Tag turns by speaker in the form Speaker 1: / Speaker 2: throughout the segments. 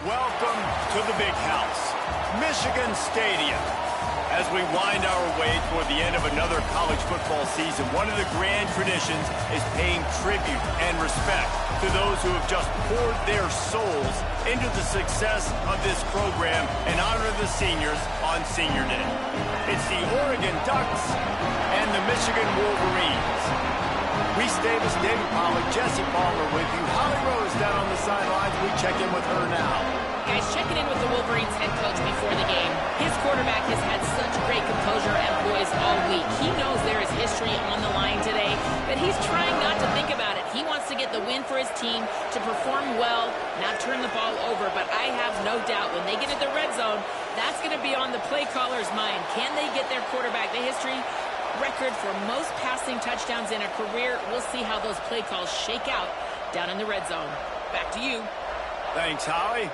Speaker 1: Welcome to the big house, Michigan Stadium. As we wind our way toward the end of another college football season, one of the grand traditions is paying tribute and respect to those who have just poured their souls into the success of this program and honor the seniors on Senior Day. It's the Oregon Ducks and the Michigan Wolverines. Reese Davis, David Pollack, Jesse Palmer with you. Holly Rose down on the sidelines. We check in with her now.
Speaker 2: Guys, checking in with the Wolverines head coach before the game. His quarterback has had such great composure and poise all week. He knows there is history on the line today, but he's trying not to think about it. He wants to get the win for his team, to perform well, not turn the ball over. But I have no doubt when they get in the red zone, that's going to be on the play caller's mind. Can they get their quarterback the history record for most passing touchdowns in a career? We'll see how those play calls shake out down in the red zone. Back to you.
Speaker 1: Thanks, Holly.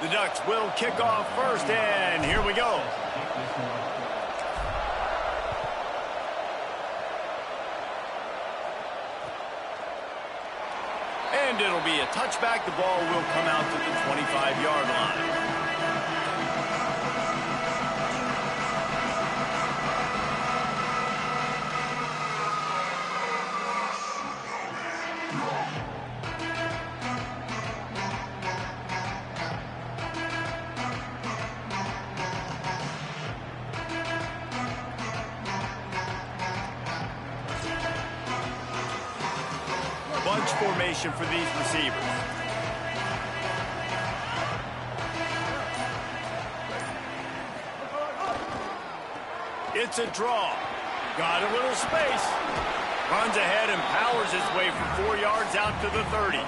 Speaker 1: The Ducks will kick off first, and here we go. And it'll be a touchback. The ball will come out to the 25-yard line. Bunch formation for these receivers. It's a draw. Got a little space. Runs ahead and powers his way for 4 yards out to the 30.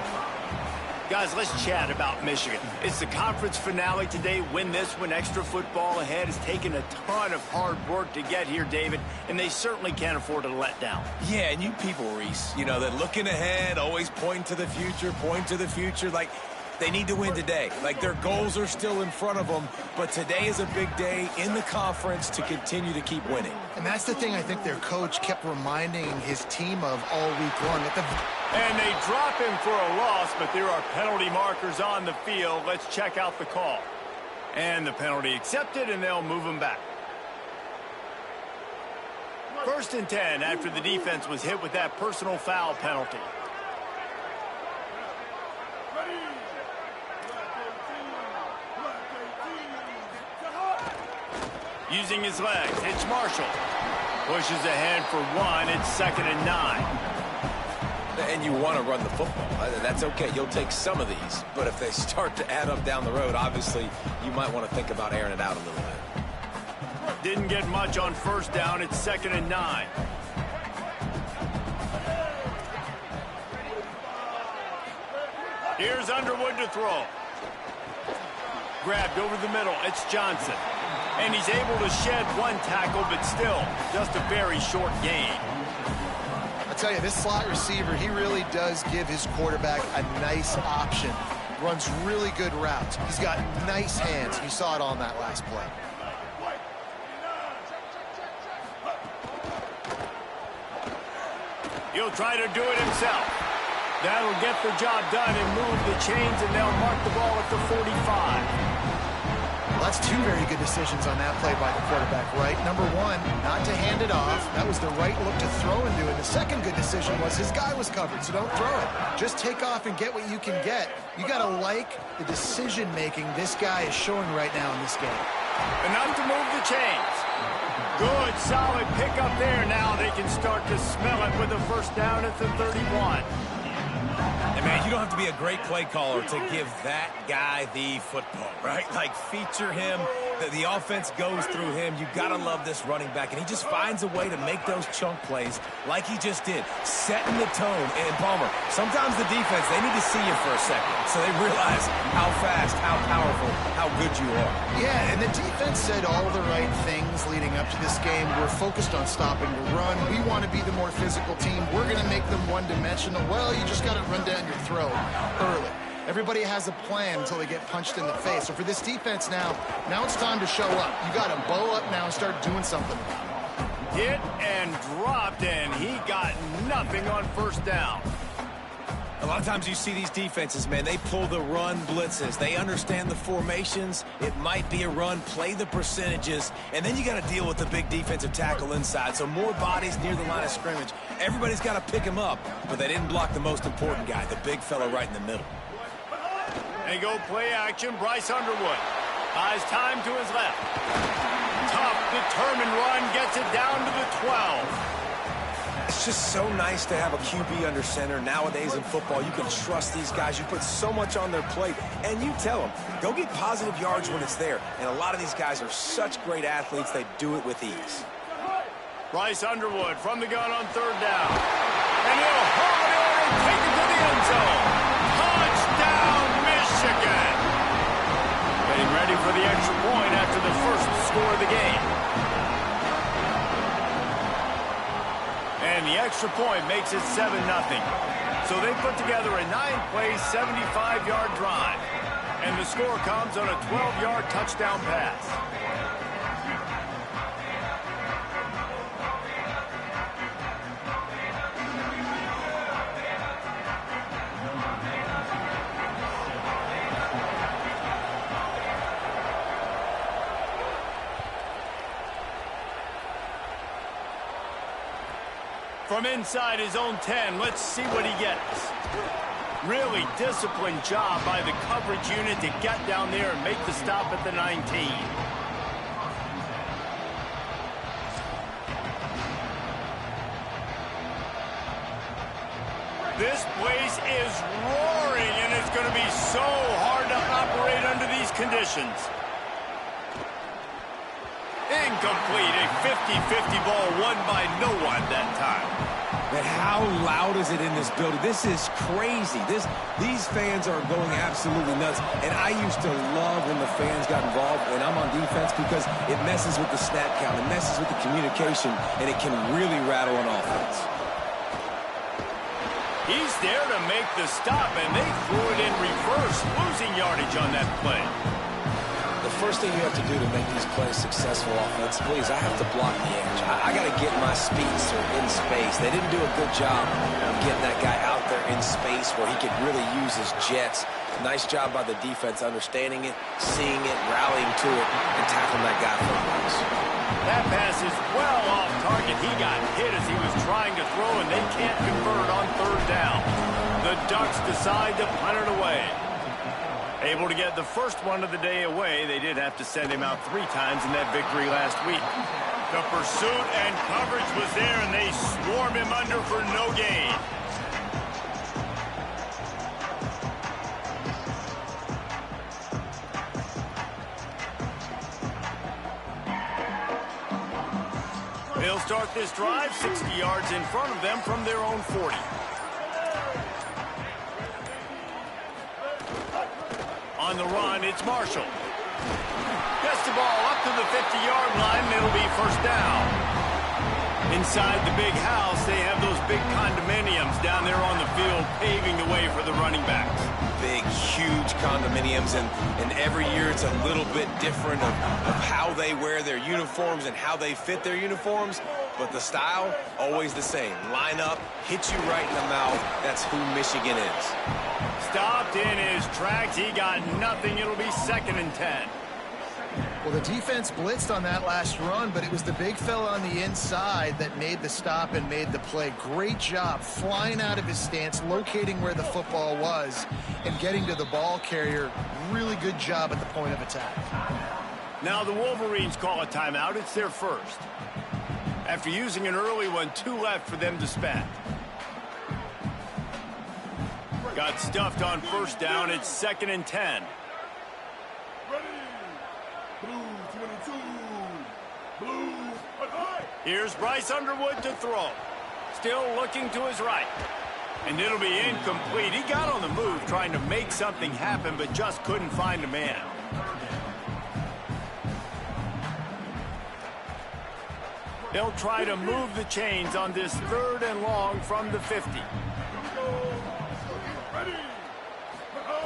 Speaker 1: Guys, let's chat about Michigan. It's the conference finale today. Win this one. Extra football ahead. Has taken a ton of hard work to get here, David, and they certainly can't afford to let down.
Speaker 3: Yeah, and you people, Reese, you know, they're looking ahead, always pointing to the future, like they need to win today. Like their goals are still in front of them, but today is a big day in the conference to continue to keep winning.
Speaker 4: And that's the thing I think their coach kept reminding his team of all week long.
Speaker 1: And they drop him for a loss, but there are penalty markers on the field. Let's check out the call. And the penalty accepted, and they'll move him back. 1st and 10 after the defense was hit with that personal foul penalty. Using his legs, it's Marshall. Pushes ahead for 1. It's 2nd and 9.
Speaker 3: And you want to run the football. That's okay. You'll take some of these. But if they start to add up down the road, obviously, you might want to think about airing it out a little bit.
Speaker 1: Didn't get much on 1st down. It's 2nd and 9. Here's Underwood to throw. Grabbed over the middle. It's Johnson. And he's able to shed 1 tackle, but still just a very short gain.
Speaker 4: I tell you, this slot receiver, he really does give his quarterback a nice option. Runs really good routes. He's got nice hands. You saw it on that last play.
Speaker 1: He'll try to do it himself. That'll get the job done and move the chains, and they'll mark the ball at the 45.
Speaker 4: Well, that's 2 very good decisions on that play by the quarterback, right? Number 1, not to hand it off. That was the right look to throw into, and the second good decision was his guy was covered, so don't throw it. Just take off and get what you can get. You got to like the decision-making this guy is showing right now in this game.
Speaker 1: Enough to move the chains. Good, solid pickup there. Now they can start to smell it with a 1st down at the 31.
Speaker 3: And, man, you don't have to be a great play caller to give that guy the football, right? Like, feature him. The offense goes through him. You got to love this running back. And he just finds a way to make those chunk plays like he just did, setting the tone. And, Palmer, sometimes the defense, they need to see you for a second so they realize how fast, how powerful, how good you are.
Speaker 4: Yeah, and the defense said all the right things leading up to this game. We're focused on stopping the run. We want to be the more physical team. We're going to make them one-dimensional. Well, you just got to run down your throat early. Everybody has a plan until they get punched in the face. So for this defense now it's time to show up. You got to bow up now and start doing something.
Speaker 1: Hit and dropped, and he got nothing on 1st down.
Speaker 3: A lot of times you see these defenses, man, they pull the run blitzes. They understand the formations. It might be a run, play the percentages, and then you got to deal with the big defensive tackle inside. So more bodies near the line of scrimmage. Everybody's got to pick him up, but they didn't block the most important guy, the big fella right in the middle.
Speaker 1: They go play action. Bryce Underwood buys time to his left. Tough, determined run, gets it down to the 12.
Speaker 3: It's just so nice to have a QB under center. Nowadays in football, you can trust these guys. You put so much on their plate, and you tell them, go get positive yards when it's there. And a lot of these guys are such great athletes, they do it with ease.
Speaker 1: Bryce Underwood from the gun on 3rd down. And he'll haul it in and take it to the end zone. Touchdown, Michigan. Getting ready for the extra point after the 1st score of the game. And the extra point makes it 7-0. So they put together a 9-play, 75-yard drive. And the score comes on a 12-yard touchdown pass. From inside his own 10, let's see what he gets. Really disciplined job by the coverage unit to get down there and make the stop at the 19. This place is roaring, and it's going to be so hard to operate under these conditions. incomplete. A 50-50 ball won by no one that time.
Speaker 3: But how loud is it in this building? This is crazy. These fans are going absolutely nuts. And I used to love when the fans got involved when I'm on defense because it messes with the snap count, it messes with the communication, and it can really rattle an offense.
Speaker 1: He's there to make the stop, and they threw it in reverse, losing yardage on that play.
Speaker 3: The first thing you have to do to make these plays successful offensively is I have to block the edge. I got to get my speedster in space. They didn't do a good job of getting that guy out there in space where he could really use his jets. Nice job by the defense understanding it, seeing it, rallying to it, and tackling that guy for the loss.
Speaker 1: That pass is well off target. He got hit as he was trying to throw, and they can't convert on third down. The Ducks decide to punt it away. Able to get the first one of the day away. They did have to send him out 3 times in that victory last week. The pursuit and coverage was there, and they swarm him under for no gain. They'll start this drive 60 yards in front of them from their own 40. On the run, it's Marshall. Gets the ball up to the 50-yard line, and it'll be first down. Inside the big house, they have those big condominiums down there on the field, paving the way for the running backs.
Speaker 3: Big, huge condominiums, and every year it's a little bit different of how they wear their uniforms and how they fit their uniforms, but the style, always the same. Line up, hit you right in the mouth. That's who Michigan is.
Speaker 1: Stopped in his tracks. He got nothing. It'll be 2nd and 10.
Speaker 4: Well, the defense blitzed on that last run, but it was the big fella on the inside that made the stop and made the play. Great job flying out of his stance, locating where the football was, and getting to the ball carrier. Really good job at the point of attack.
Speaker 1: Now the Wolverines call a timeout. It's their first. After using an early one, 2 left for them to spend. Got stuffed on first down. It's 2nd and 10. Here's Bryce Underwood to throw. Still looking to his right. And it'll be incomplete. He got on the move trying to make something happen, but just couldn't find a man. They'll try to move the chains on this 3rd and long from the 50.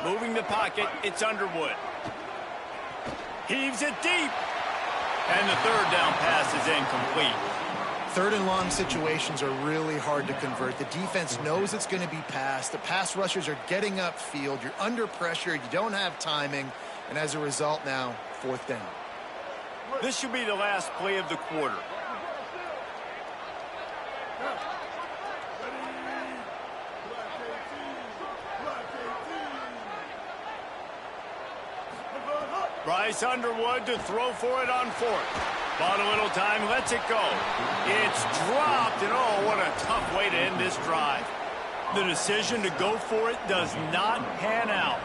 Speaker 1: Moving the pocket, it's Underwood. Heaves it deep. And the 3rd down pass is incomplete.
Speaker 4: 3rd and long situations are really hard to convert. The defense knows it's going to be passed. The pass rushers are getting upfield. You're under pressure. You don't have timing. And as a result now, 4th down.
Speaker 1: This should be the last play of the quarter. Bryce Underwood to throw for it on 4th. Bought a little time, lets it go. It's dropped, and oh, what a tough way to end this drive. The decision to go for it does not pan out.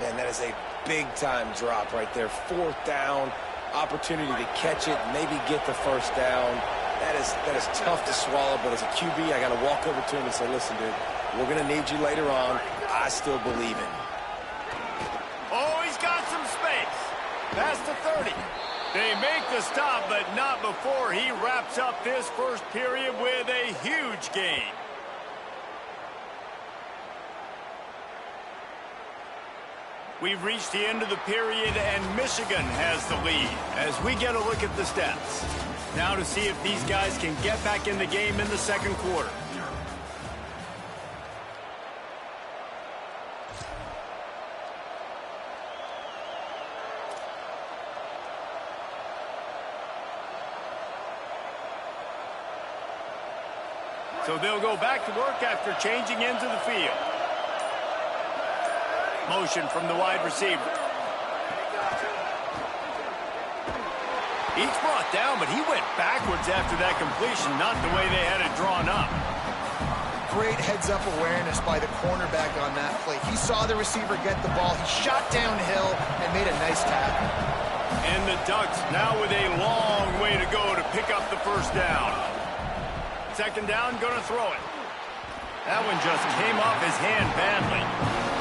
Speaker 3: Man, that is a big-time drop right there. 4th down, opportunity to catch it, maybe get the first down. That is tough to swallow, but as a QB, I got to walk over to him and say, listen, dude, we're going to need you later on. I still believe in you.
Speaker 1: Oh, he's got some space. Past the 30. They make the stop, but not before he wraps up this first period with a huge gain. We've reached the end of the period, and Michigan has the lead as we get a look at the stats. Now to see if these guys can get back in the game in the 2nd quarter. So they'll go back to work after changing into the field. Motion from the wide receiver. He's brought down, but he went backwards after that completion, not the way they had it drawn up.
Speaker 4: Great heads-up awareness by the cornerback on that play. He saw the receiver get the ball. He shot downhill and made a nice tackle.
Speaker 1: And the Ducks now with a long way to go to pick up the first down. Second down, going to throw it. That one just came off his hand badly.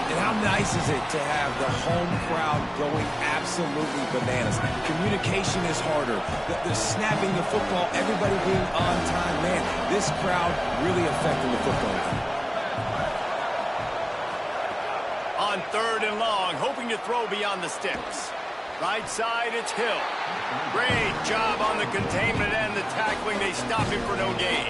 Speaker 3: And how nice is it to have the home crowd going absolutely bananas? Communication is harder. The snapping the football, everybody being on time. Man, this crowd really affecting the football game.
Speaker 1: On third and long, hoping to throw beyond the sticks. Right side, it's Hill. Great job on the containment and the tackling. They stop him for no gain.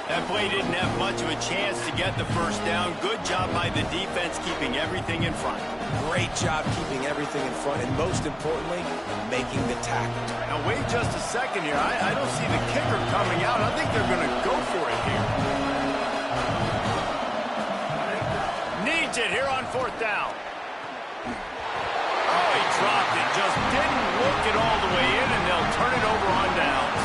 Speaker 1: That play didn't have much of a chance to get the first down. Good job by the defense keeping everything in front.
Speaker 3: Great job keeping everything in front, and most importantly, making the tackle.
Speaker 1: Now, wait just a second here. I don't see the kicker coming out. I think they're going to go for it here. Needs it here on fourth down. Oh, he dropped it. Just didn't work it all the way in, and they'll turn it over on downs.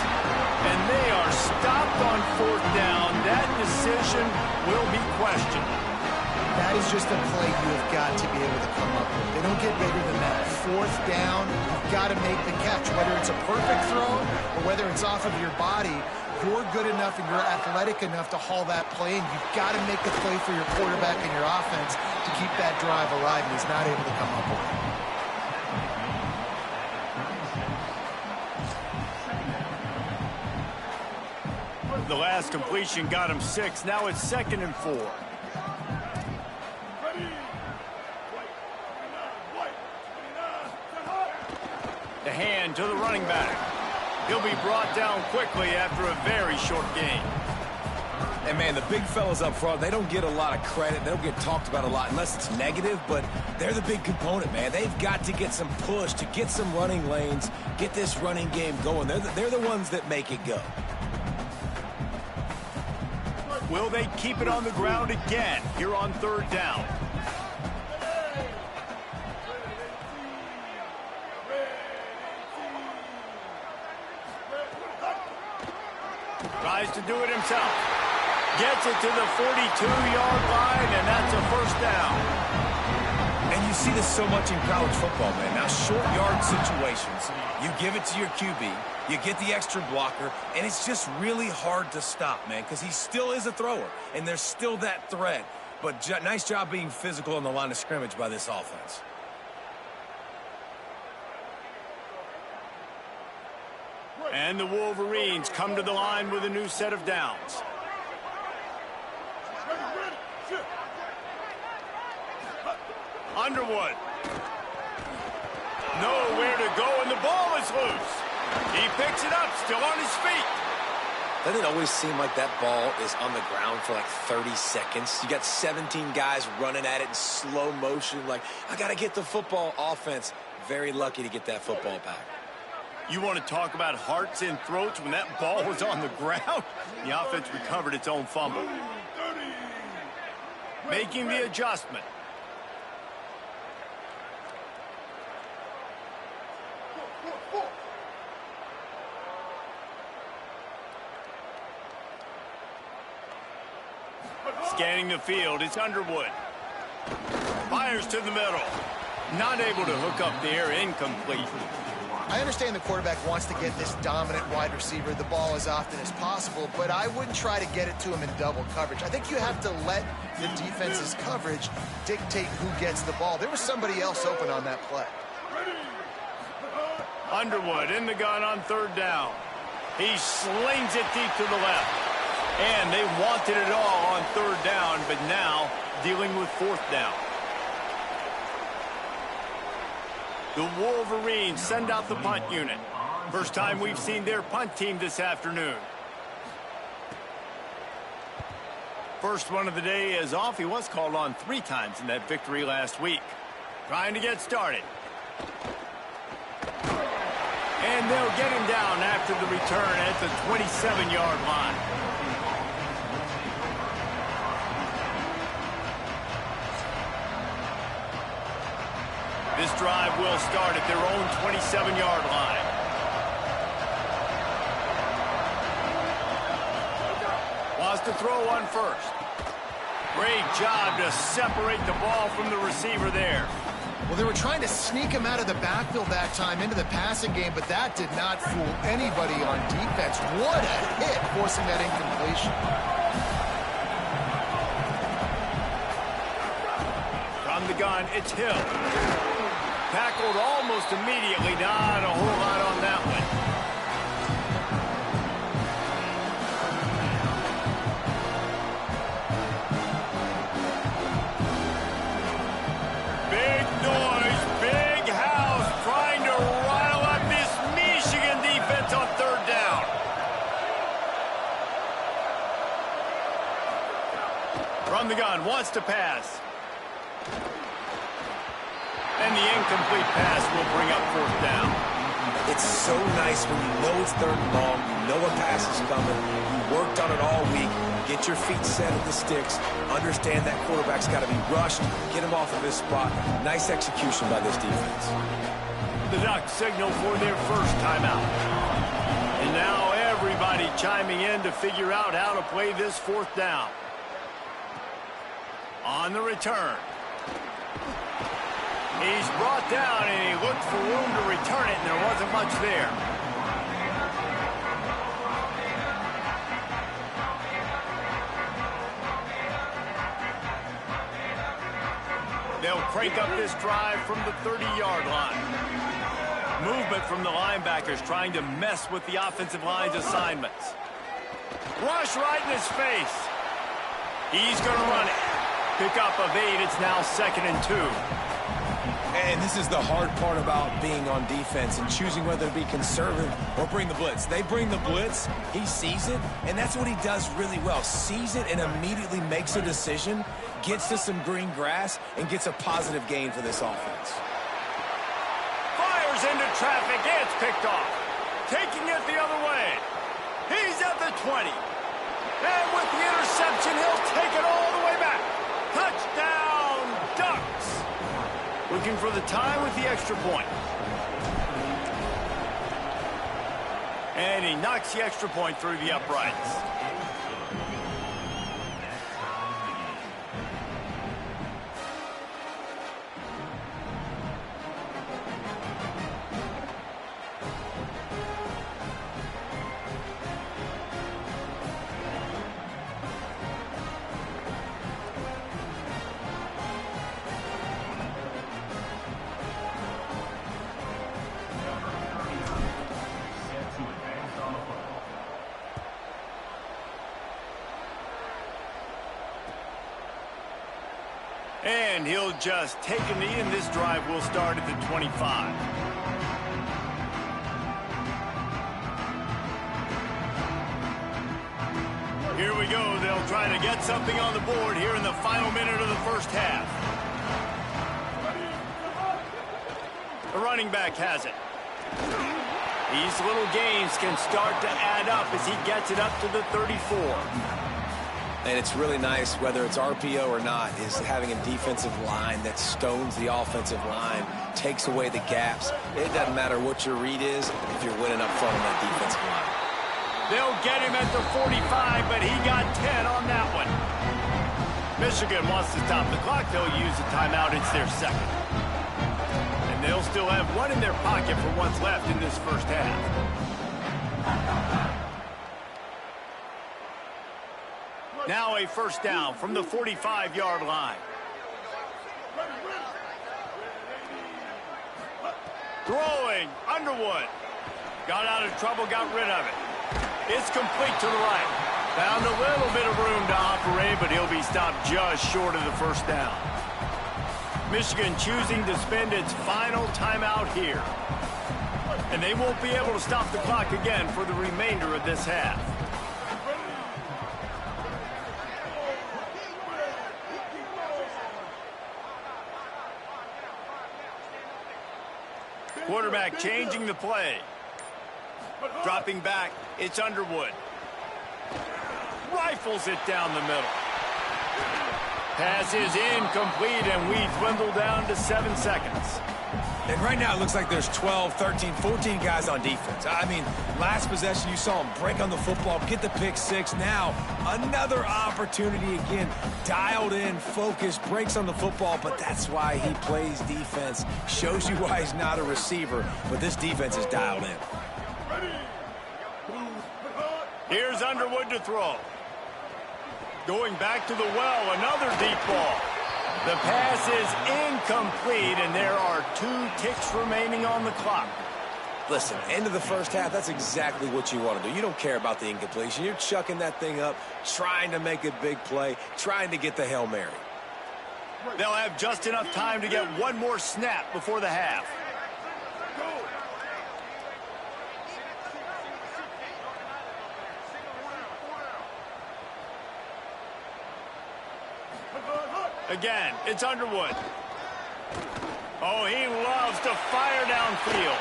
Speaker 1: And they are stopped on fourth down. That decision will be questioned.
Speaker 4: That is just a play you have got to be able to come up with. They don't get bigger than that. Fourth down, you've got to make the catch. Whether it's a perfect throw or whether it's off of your body, you're good enough and you're athletic enough to haul that play, and you've got to make the play for your quarterback and your offense to keep that drive alive, and he's not able to come up with it.
Speaker 1: The last completion got him 6. Now it's 2nd and 4. The hand to the running back. He'll be brought down quickly after a very short gain.
Speaker 3: And, man, the big fellas up front, they don't get a lot of credit. They don't get talked about a lot unless it's negative, but they're the big component, man. They've got to get some push, to get some running lanes, get this running game going. They're the ones that make it go.
Speaker 1: Will they keep it on the ground again here on third down? Tries to do it himself. Gets it to the 42-yard line, and that's a first down.
Speaker 3: And you see this so much in college football, man. Now, short yard situations, you give it to your QB, you get the extra blocker, and it's just really hard to stop, man, because he still is a thrower, and there's still that threat. But nice job being physical on the line of scrimmage by this offense.
Speaker 1: And the Wolverines come to the line with a new set of downs. Underwood. Nowhere to go, and the ball is loose. He picks it up, still on his feet.
Speaker 3: Doesn't it always seem like that ball is on the ground for like 30 seconds? You got 17 guys running at it in slow motion. Like, I got to get the football. Offense, very lucky to get that football back.
Speaker 1: You want to talk about hearts and throats when that ball was on the ground? The offense recovered its own fumble. Making the adjustment. Scanning the field, it's Underwood. Fires to the middle. Not able to hook up there, incomplete.
Speaker 4: I understand the quarterback wants to get this dominant wide receiver the ball as often as possible, but I wouldn't try to get it to him in double coverage. I think you have to let the defense's coverage dictate who gets the ball. There was somebody else open on that play.
Speaker 1: Underwood in the gun on third down. He slings it deep to the left. And they wanted it all on third down, but now dealing with fourth down. The Wolverines send out the punt unit. First time we've seen their punt team this afternoon. First one of the day is off. He was called on 3 times in that victory last week. Trying to get started. And they'll get him down after the return at the 27-yard line. This drive will start at their own 27-yard line. Wants to throw on first. Great job to separate the ball from the receiver there.
Speaker 4: Well, they were trying to sneak him out of the backfield that time into the passing game, but that did not fool anybody on defense. What a hit, forcing that incompletion.
Speaker 1: From the gun, it's Hill. Tackled almost immediately. Not a whole lot on that one. Big noise, big house, trying to rile up this Michigan defense on third down. From the gun, wants to pass. And the incomplete pass will bring up fourth down.
Speaker 3: It's so nice when you know it's third and long, you know a pass is coming, you worked on it all week, get your feet set at the sticks, understand that quarterback's got to be rushed, get him off of his spot. Nice execution by this defense.
Speaker 1: The Ducks signal for their first timeout. And now everybody chiming in to figure out how to play this fourth down. On the return. He's brought down, and he looked for room to return it, and there wasn't much there. They'll crank up this drive from the 30-yard line. Movement from the linebackers trying to mess with the offensive line's assignments. Rush right in his face. He's going to run it. Pick up of 8. It's now 2nd and 2.
Speaker 3: And this is the hard part about being on defense and choosing whether to be conservative or bring the blitz. They bring the blitz, he sees it, and that's what he does really well. Sees it and immediately makes a decision, gets to some green grass, and gets a positive gain for this offense.
Speaker 1: Fires into traffic, it's picked off. Taking it the other way. He's at the 20. And with the interception, he'll take it all the way back. Touchdown, Ducks. Looking for the tie with the extra point. And he knocks the extra point through the uprights. And he'll just take a knee, and this drive will start at the 25. Here we go. They'll try to get something on the board here in the final minute of the first half. The running back has it. These little gains can start to add up as he gets it up to the 34.
Speaker 3: And it's really nice, whether it's RPO or not, is having a defensive line that stones the offensive line, takes away the gaps. It doesn't matter what your read is if you're winning up front on that defensive line.
Speaker 1: They'll get him at the 45, but he got 10 on that one. Michigan wants to stop the clock. They'll use a timeout. It's their second. And they'll still have one in their pocket for what's left in this first half. Now a first down from the 45-yard line. Throwing, Underwood. Got out of trouble, got rid of it. It's complete to the right. Found a little bit of room to operate, but he'll be stopped just short of the first down. Michigan choosing to spend its final timeout here. And they won't be able to stop the clock again for the remainder of this half. Quarterback changing the play. Dropping back, it's Underwood. Rifles it down the middle. Pass is incomplete, and we dwindle down to 7 seconds.
Speaker 3: And right now it looks like there's 12, 13, 14 guys on defense. I mean, last possession you saw him break on the football, get the pick six. Now another opportunity again. Dialed in, focused, breaks on the football, but that's why he plays defense. Shows you why he's not a receiver, but this defense is dialed in.
Speaker 1: Here's Underwood to throw. Going back to the well, another deep ball. The pass is incomplete, and there are 2 ticks remaining on the clock.
Speaker 3: Listen, end of the first half, that's exactly what you want to do. You don't care about the incompletion. You're chucking that thing up, trying to make a big play, trying to get the Hail Mary.
Speaker 1: They'll have just enough time to get one more snap before the half. Again, it's Underwood. Oh, he loves to fire downfield.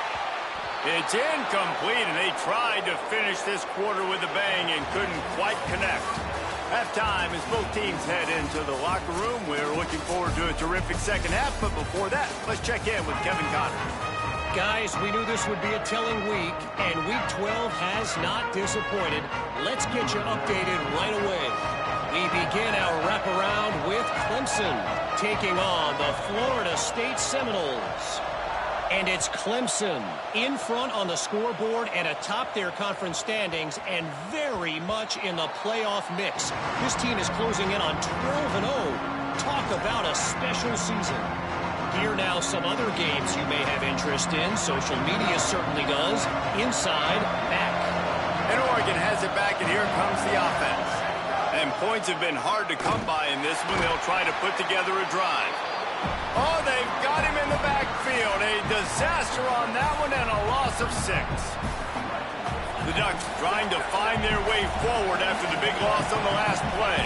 Speaker 1: It's incomplete, and they tried to finish this quarter with a bang and couldn't quite connect. Halftime as both teams head into the locker room. We're looking forward to a terrific second half, but before that, let's check in with Kevin Connor.
Speaker 5: Guys, we knew this would be a telling week, and Week 12 has not disappointed. Let's get you updated right away. We begin our wraparound with Clemson taking on the Florida State Seminoles. And it's Clemson in front on the scoreboard and atop their conference standings and very much in the playoff mix. This team is closing in on 12-0. Talk about a special season. Here now some other games you may have interest in. Social media certainly does. Inside, back.
Speaker 1: And Oregon has it back, and here comes the offense. And points have been hard to come by in this one. They'll try to put together a drive. Oh, they've got him in the backfield. A disaster on that one and a loss of 6. The Ducks trying to find their way forward after the big loss on the last play.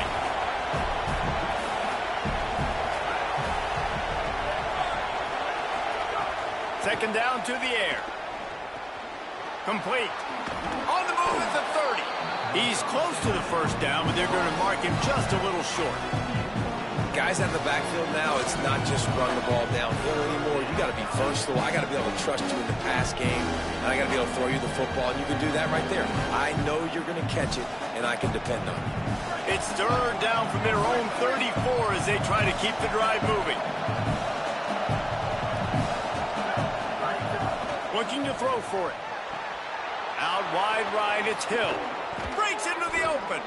Speaker 1: Second down to the air. Complete. On the move at the 30. He's close to the first down, but they're going to mark him just a little short.
Speaker 3: Guys out of the backfield now, it's not just run the ball downhill anymore. You got to be versatile. I got to be able to trust you in the pass game, and I got to be able to throw you the football, and you can do that right there. I know you're going to catch it, and I can depend on it.
Speaker 1: It's third down from their own 34 as they try to keep the drive moving. Looking to throw for it. Out wide right, it's Hill. Breaks into the open.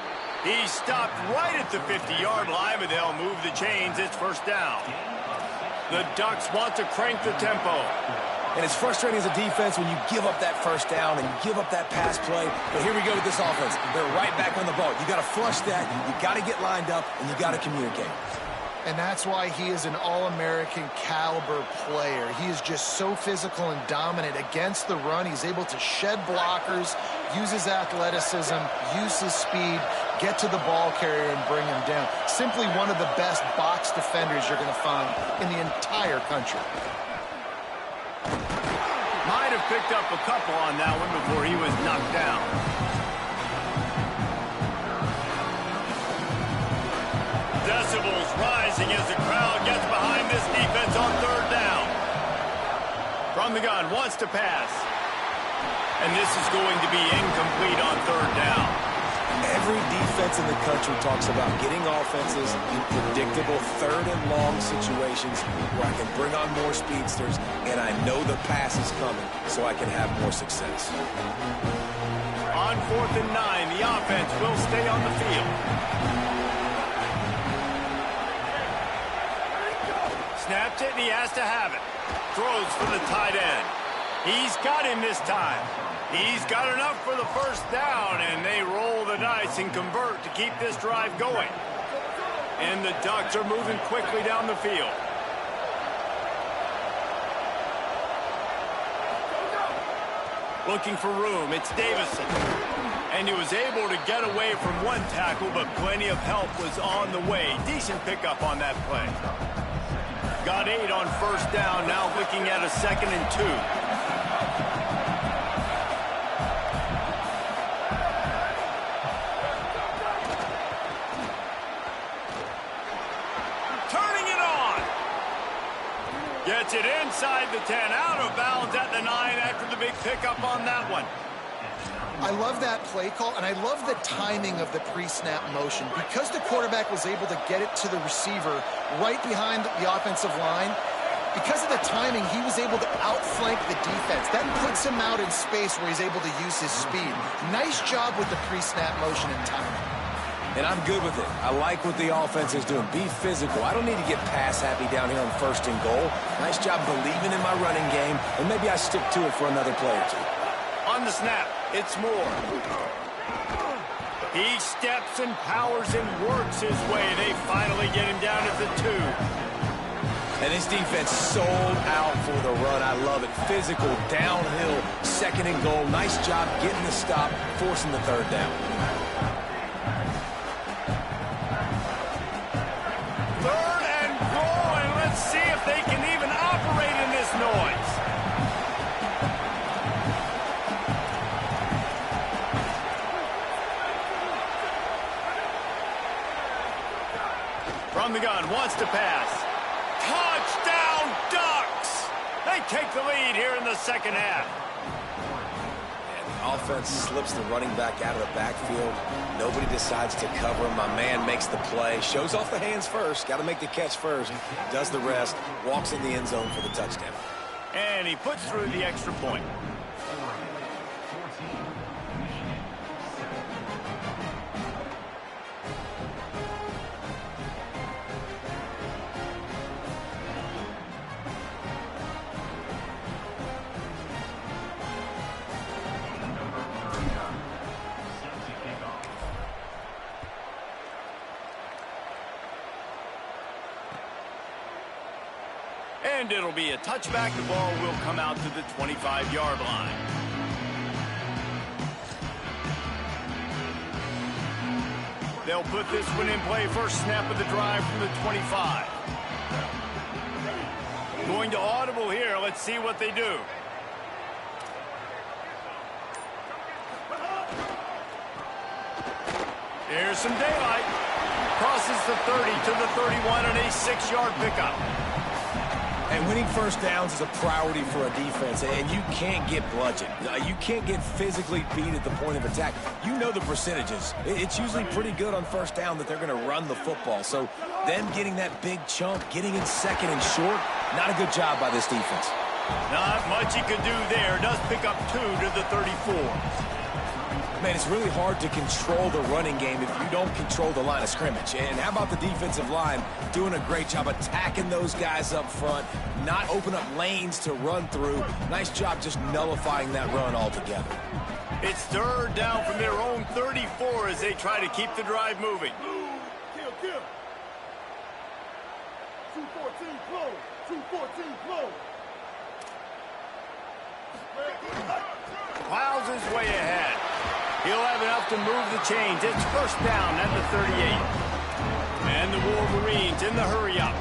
Speaker 1: He stopped right at the 50-yard line, but they'll move the chains. It's first down. The Ducks want to crank the tempo.
Speaker 3: And it's frustrating as a defense when you give up that first down and you give up that pass play. But here we go with this offense. They're right back on the ball. You got to flush that. You got to get lined up, and you got to communicate.
Speaker 4: And that's why he is an All-American caliber player. He is just so physical and dominant against the run. He's able to shed blockers, use his athleticism, use his speed, get to the ball carrier and bring him down. Simply one of the best box defenders you're going to find in the entire country.
Speaker 1: Might have picked up a couple on that one before he was knocked down. Decibels rising as the crowd gets behind this defense on third down. From the gun, wants to pass. And this is going to be incomplete on third down.
Speaker 3: Every defense in the country talks about getting offenses in predictable third and long situations where I can bring on more speedsters and I know the pass is coming so I can have more success.
Speaker 1: On 4th and 9, the offense will stay on the field. Snaps it, and he has to have it. Throws for the tight end. He's got him this time. He's got enough for the first down, and they roll the dice and convert to keep this drive going. And the Ducks are moving quickly down the field. Looking for room, it's Davison. And he was able to get away from one tackle, but plenty of help was on the way. Decent pickup on that play. Got 8 on first down, now looking at a 2nd and 2. Gets it inside the 10, out of bounds at the 9 after the big pickup on that one.
Speaker 4: I love that play call, and I love the timing of the pre-snap motion. Because the quarterback was able to get it to the receiver right behind the offensive line, because of the timing, he was able to outflank the defense. That puts him out in space where he's able to use his speed. Nice job with the pre-snap motion and timing.
Speaker 3: And I'm good with it. I like what the offense is doing. Be physical. I don't need to get pass happy down here on 1st and goal. Nice job believing in my running game, and maybe I stick to it for another play or two.
Speaker 1: On the snap, it's Moore. He steps and powers and works his way. They finally get him down at the 2.
Speaker 3: And this defense sold out for the run. I love it. Physical, downhill, 2nd and goal. Nice job getting the stop, forcing the 3rd down.
Speaker 1: 3rd and goal, and let's see if they can even operate in this noise. From the gun, wants to pass. Touchdown, Ducks! They take the lead here in the 2nd half.
Speaker 3: And the offense slips the running back out of the backfield. Nobody decides to cover him. My man makes the play. Shows off the hands first. Got to make the catch first. Does the rest. Walks in the end zone for the touchdown.
Speaker 1: And he puts through the extra point. And it'll be a touchback. The ball will come out to the 25-yard line. They'll put this one in play. First snap of the drive from the 25. Going to audible here. Let's see what they do. Here's some daylight. Crosses the 30 to the 31 and a 6-yard pickup.
Speaker 3: And winning 1st downs is a priority for a defense, and you can't get bludgeoned. You can't get physically beat at the point of attack. You know the percentages. It's usually pretty good on 1st down that they're going to run the football. So them getting that big chunk, getting in 2nd and short, not a good job by this defense.
Speaker 1: Not much he could do there. Does pick up 2 to the 34.
Speaker 3: Man, it's really hard to control the running game if you don't control the line of scrimmage. And how about the defensive line doing a great job attacking those guys up front, not open up lanes to run through. Nice job just nullifying that run altogether.
Speaker 1: It's 3rd down from their own 34 as they try to keep the drive moving.
Speaker 6: Kill. 214 close. 214 close.
Speaker 1: Plows his way ahead. He'll have enough to move the chains. It's 1st down at the 38. And the Wolverines in the hurry-up.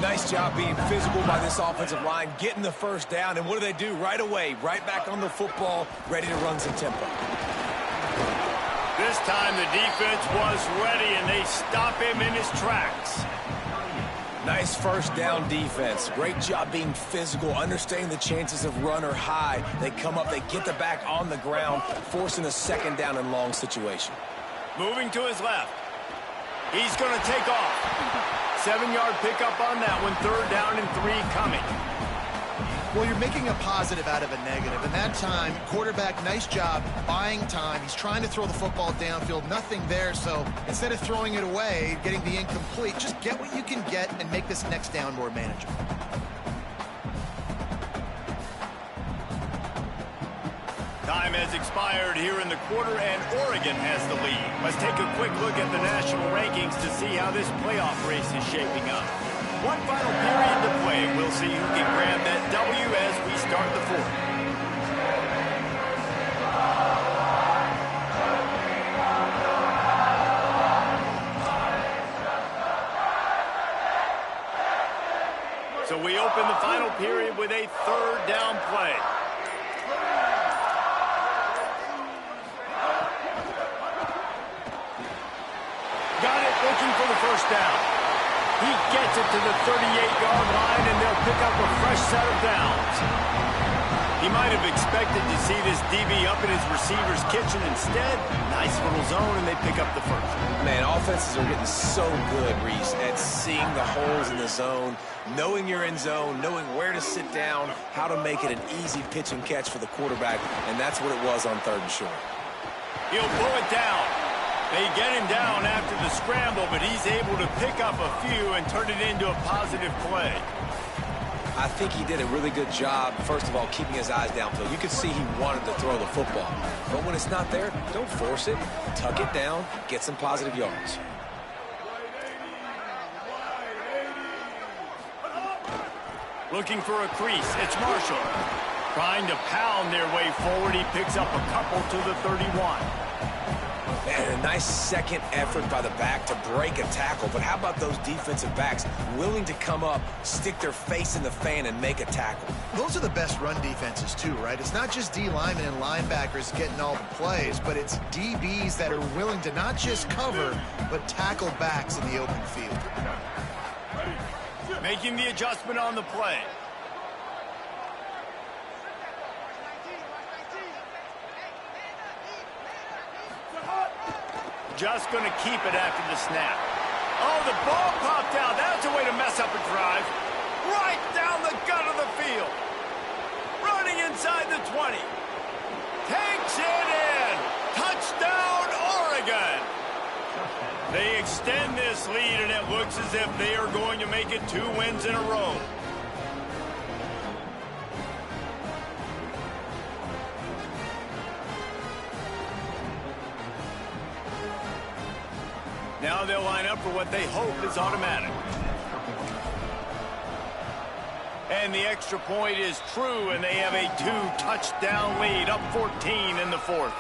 Speaker 3: Nice job being physical by this offensive line, getting the 1st down. And what do? Right away, right back on the football, ready to run some tempo.
Speaker 1: This time the defense was ready, and they stop him in his tracks.
Speaker 3: Nice 1st down defense. Great job being physical, understanding the chances of run are high. They come up, they get the back on the ground, forcing a 2nd down and long situation.
Speaker 1: Moving to his left. He's going to take off. 7-yard pickup on that one. 3rd down and 3 coming.
Speaker 4: Well, you're making a positive out of a negative. And that time, quarterback, nice job buying time. He's trying to throw the football downfield. Nothing there. So instead of throwing it away, getting the incomplete, just get what you can get and make this next down more manageable.
Speaker 1: Time has expired here in the quarter, and Oregon has the lead. Let's take a quick look at the national rankings to see how this playoff race is shaping up. One final period to play. We'll see who can grab that W as we start the 4th. So we open the final period with a 3rd down play. Got it, looking for the 1st down. He gets it to the 38-yard line, and they'll pick up a fresh set of downs. He might have expected to see this DB up in his receiver's kitchen. Instead, nice little zone, and they pick up the first.
Speaker 3: Man, offenses are getting so good, Reese, at seeing the holes in the zone, knowing you're in zone, knowing where to sit down, how to make it an easy pitch and catch for the quarterback, and that's what it was on 3rd and short.
Speaker 1: He'll pull it down. They get him down after the scramble, but he's able to pick up a few and turn it into a positive play.
Speaker 3: I think he did a really good job, first of all, keeping his eyes downfield. You could see he wanted to throw the football. But when it's not there, don't force it. Tuck it down, get some positive yards.
Speaker 1: Looking for a crease, it's Marshall. Trying to pound their way forward, he picks up a couple to the 31.
Speaker 3: And a nice second effort by the back to break a tackle. But how about those defensive backs willing to come up, stick their face in the fan, and make a tackle?
Speaker 4: Those are the best run defenses, too, right? It's not just D linemen and linebackers getting all the plays, but it's DBs that are willing to not just cover, but tackle backs in the open field.
Speaker 1: Making the adjustment on the play. Just going to keep it after the snap. Oh, the ball popped out. That's a way to mess up a drive. Right down the gut of the field. Running inside the 20. Takes it in. Touchdown, Oregon. They extend this lead, and it looks as if they are going to make it 2 wins in a row. Now they'll line up for what they hope is automatic. And the extra point is true, and they have a 2-touchdown lead, up 14 in the 4th.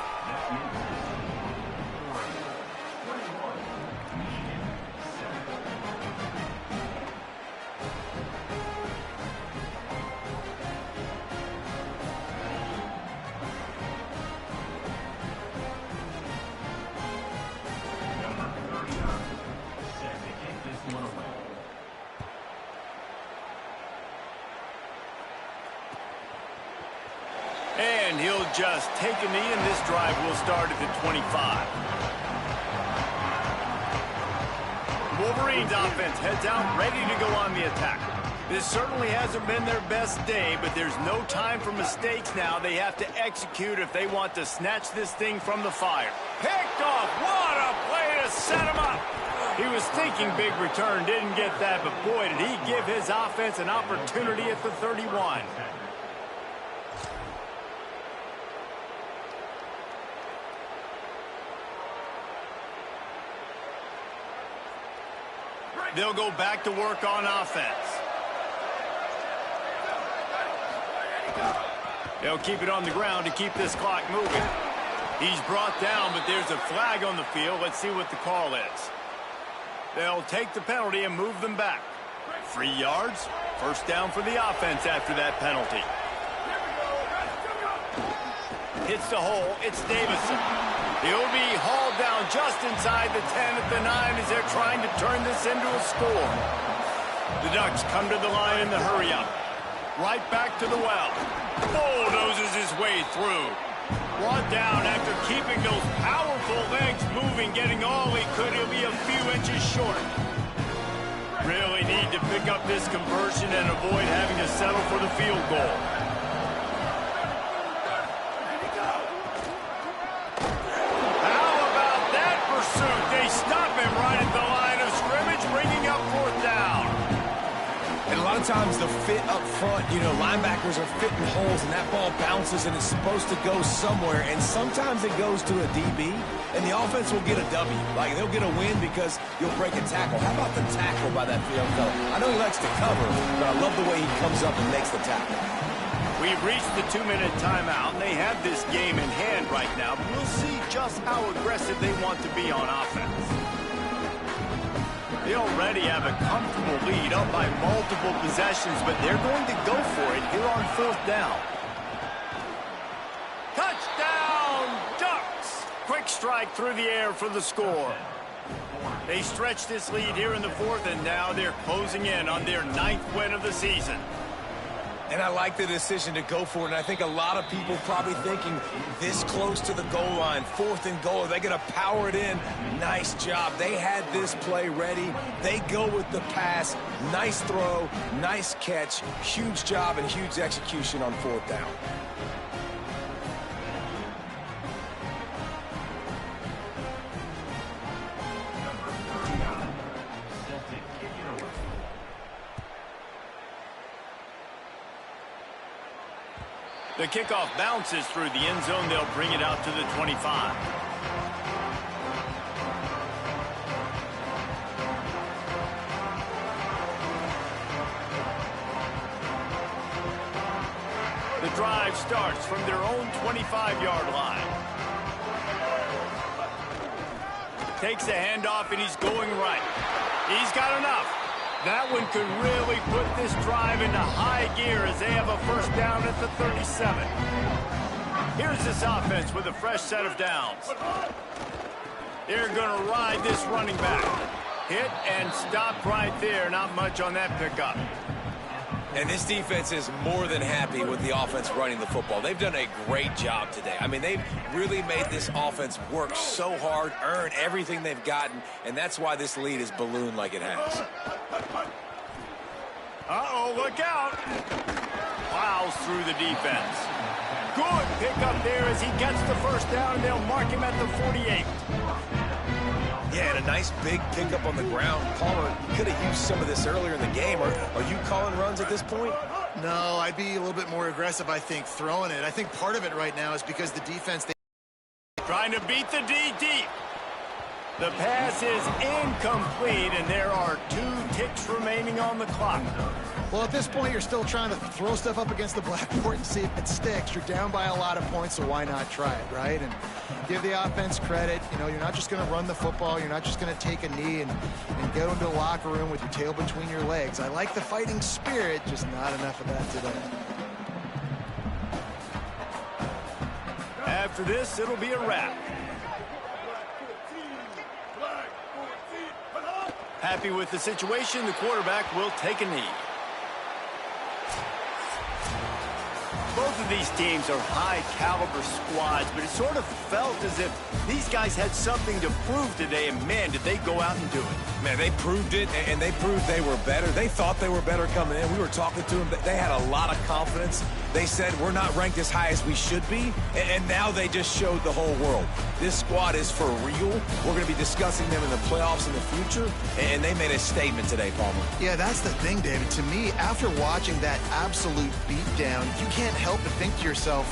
Speaker 1: And he'll just take a knee, and this drive will start at the 25. Wolverines offense heads out, ready to go on the attack. This certainly hasn't been their best day, but there's no time for mistakes now. They have to execute if they want to snatch this thing from the fire. Picked off. What a play to set him up. He was thinking big return, didn't get that, but boy, did he give his offense an opportunity at the 31. They'll go back to work on offense. They'll keep it on the ground to keep this clock moving. He's brought down, but there's a flag on the field. Let's see what the call is. They'll take the penalty and move them back. 3 yards, first down for the offense after that penalty. Hits the hole, it's Davison. He'll be hauled down just inside the 10 at the 9 as they're trying to turn this into a score. The Ducks come to the line in the hurry-up. Right back to the well. Bulldozes his way through. Brought down after keeping those powerful legs moving, getting all he could. He'll be a few inches short. Really need to pick up this conversion and avoid having to settle for the field goal. They stop him right at the line of scrimmage, bringing up 4th down.
Speaker 3: And a lot of times the fit up front, you know, linebackers are fitting holes, and that ball bounces, and it's supposed to go somewhere, and sometimes it goes to a DB, and the offense will get a W. Like, they'll get a win because you'll break a tackle. How about the tackle by that young fella? I know he likes to cover, but I love the way he comes up and makes the tackle.
Speaker 1: We've reached the 2-minute timeout, and they have this game in hand right now, but we'll see just how aggressive they want to be on offense. They already have a comfortable lead, up by multiple possessions, but they're going to go for it here on 4th down. Touchdown, Ducks! Quick strike through the air for the score. They stretched this lead here in the fourth, and now they're closing in on their 9th win of the season.
Speaker 3: And I like the decision to go for it, and I think a lot of people probably thinking this close to the goal line, 4th and goal, are they going to power it in? Nice job. They had this play ready. They go with the pass. Nice throw, nice catch, huge job and huge execution on 4th down.
Speaker 1: The kickoff bounces through the end zone. They'll bring it out to the 25. The drive starts from their own 25-yard line. Takes the handoff, and he's going right. He's got enough. That one could really put this drive into high gear as they have a first down at the 37. Here's this offense with a fresh set of downs. They're going to ride this running back. Hit and stop right there. Not much on that pickup.
Speaker 3: And this defense is more than happy with the offense running the football. They've done a great job today. I mean, they've really made this offense work so hard, earn everything they've gotten, and that's why this lead is ballooned like it has.
Speaker 1: Uh-oh, look out. Plows through the defense. Good pickup there as he gets the first down, and they'll mark him at the 48.
Speaker 3: Yeah, and a nice big pickup on the ground. Palmer could have used some of this earlier in the game. Are you calling runs at this point?
Speaker 4: No, I'd be a little bit more aggressive, I think, throwing it. I think part of it right now is because the defense...
Speaker 1: Trying to beat the D deep. The pass is incomplete, and there are 2 ticks remaining on the clock.
Speaker 4: Well, at this point, you're still trying to throw stuff up against the blackboard and see if it sticks. You're down by a lot of points, so why not try it, right? And give the offense credit. You know, you're not just going to run the football. You're not just going to take a knee and go into the locker room with your tail between your legs. I like the fighting spirit, just not enough of that today.
Speaker 1: After this, it'll be a wrap. Happy with the situation, the quarterback will take a knee. Both of these teams are high-caliber squads, but it sort of felt as if these guys had something to prove today, and man, did they go out and do it.
Speaker 3: Man, they proved it, and they proved they were better. They thought they were better coming in. We were talking to them. They had a lot of confidence. They said, we're not ranked as high as we should be, and now they just showed the whole world. This squad is for real. We're going to be discussing them in the playoffs in the future, and they made a statement today, Palmer.
Speaker 4: Yeah, that's the thing, David. To me, after watching that absolute beatdown, you can't help but think to yourself,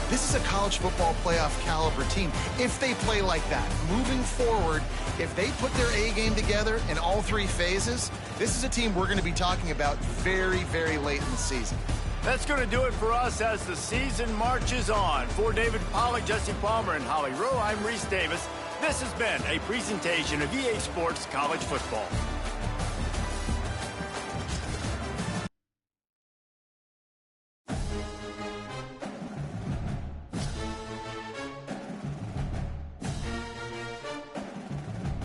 Speaker 4: this is a college football playoff caliber team. If they play like that, moving forward, if they put their A game together in all 3 phases, this is a team we're going to be talking about very, very late in the season.
Speaker 1: That's going to do it for us as the season marches on. For David Pollack, Jesse Palmer, and Holly Rowe, I'm Reese Davis. This has been a presentation of EA Sports College Football.